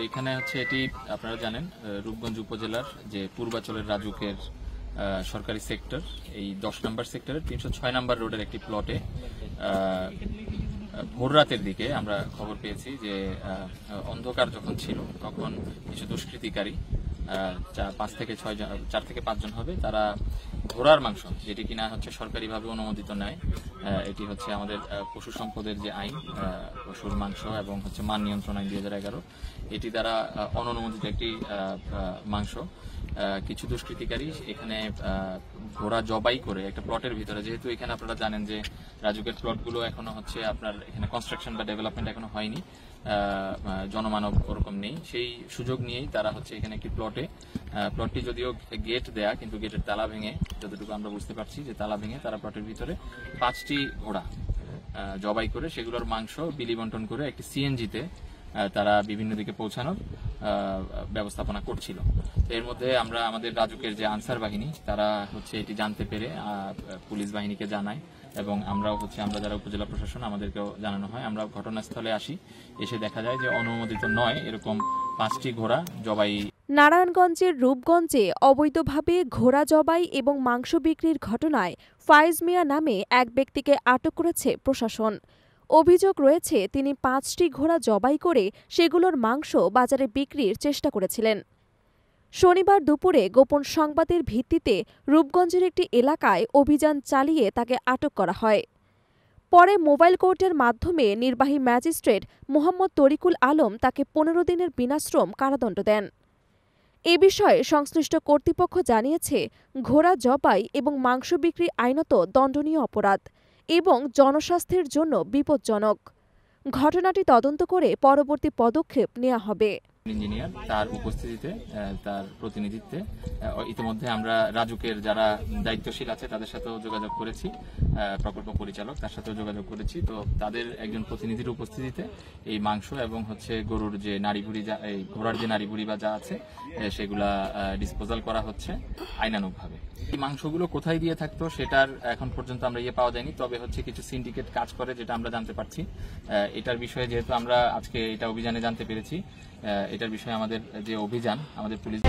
এইখানে হচ্ছে এটি আপনারা জানেন রূপগঞ্জ উপজেলার যে পূর্বাচলের রাজুকের সরকারি সেক্টর, এই 10 নম্বর সেক্টরের 306 নম্বর রোডের একটি প্লটে ভোর রাতের দিকে আমরা খবর পেয়েছি যে অন্ধকার যখন ছিল তখন কিছু দুষ্কৃতিকারী 4 থেকে 5 জন হবে, তারা ঘোড়ার মাংস, যেটি কিনা হচ্ছে সরকারিভাবে অনুমোদিত নয়, এটি হচ্ছে আমাদের পশু সম্পদের যে আইন, পশুর মাংস এবং হচ্ছে মান নিয়ন্ত্রণ আইন 2011, এটি দ্বারা অননুমোদিত একটি মাংস কিছু দুষ্কৃতিকারী এখানে ঘোড়া জবাই করে একটা প্লটের ভিতরে, যেহেতু এখানে আপনারা জানেন যে রাজুকের প্লটগুলো এখনো হচ্ছে আপনার এখানে কনস্ট্রাকশন বা ডেভেলপমেন্ট এখনো হয়নি, জনমানব ওরকম নেই, সেই সুযোগ নিয়েই তারা হচ্ছে এখানে একটি প্লটটি যদিও গেট দেয়া, কিন্তু গেটের তালা ভেঙে, যতটুকু আমরা বুঝতে পারছি যে তালা ভেঙে তারা প্লটের ভিতরে 5টি ঘোড়া জবাই করে সেগুলোর মাংস বিলি বন্টন করে একটি সিএনজিতে তারা বিভিন্ন দিকে পৌঁছানোর ব্যবস্থাপনা করছিল। এর মধ্যে আমরা আমাদের রাজুকের যে আনসার বাহিনী, তারা হচ্ছে এটি জানতে পেরে পুলিশ বাহিনীকে জানায় এবং আমরাও হচ্ছে আমরা যারা উপজেলা প্রশাসন আমাদেরকেও জানানো হয়। আমরা ঘটনাস্থলে আসি, এসে দেখা যায় যে অনুমোদিত নয় এরকম 5টি ঘোড়া জবাই। নারায়ণগঞ্জের রূপগঞ্জে অবৈধভাবে ঘোড়া জবাই এবং মাংস বিক্রির ঘটনায় ফায়েজ মিয়া নামে এক ব্যক্তিকে আটক করেছে প্রশাসন। অভিযোগ রয়েছে তিনি 5টি ঘোড়া জবাই করে সেগুলোর মাংস বাজারে বিক্রির চেষ্টা করেছিলেন। শনিবার দুপুরে গোপন সংবাদের ভিত্তিতে রূপগঞ্জের একটি এলাকায় অভিযান চালিয়ে তাকে আটক করা হয়। পরে মোবাইল কোর্টের মাধ্যমে নির্বাহী ম্যাজিস্ট্রেট মোহাম্মদ তরিকুল আলম তাকে 15 দিনের বিনাশ্রম কারাদণ্ড দেন। এ বিষয়ে সংশ্লিষ্ট কর্তৃপক্ষ জানিয়েছে, ঘোড়া জবাই এবং মাংস বিক্রি আইনত দণ্ডনীয় অপরাধ এবং জনস্বাস্থ্যের জন্য বিপজ্জনক। ঘটনাটি তদন্ত করে পরবর্তী পদক্ষেপ নেওয়া হবে। ইঞ্জিনিয়ার তার উপস্থিতিতে, তার প্রতিনিধিত্বে ইতিমধ্যে আমরা রাজুকের যারা দায়িত্বশীল আছে তাদের সাথেও যোগাযোগ করেছি, প্রকল্প পরিচালক তার সাথেও যোগাযোগ করেছি। তো তাদের একজন প্রতিনিধির উপস্থিতিতে এই মাংস এবং হচ্ছে গরুর যে নাড়িভুড়ি, এই ঘোড়ার যে নাড়িভুড়ি বা যা আছে সেগুলা ডিসপোজাল করা হচ্ছে আইনানুগভাবে। এই মাংসগুলো কোথায় দিয়ে থাকতো সেটার এখন পর্যন্ত আমরা পাওয়া যায়নি, তবে হচ্ছে কিছু সিন্ডিকেট কাজ করে যেটা আমরা জানতে পারছি। এটার বিষয়ে যেহেতু আমরা আজকে এটা অভিযানে জানতে পেরেছি, এটার বিষয়ে আমাদের যে অভিযান, আমাদের পুলিশ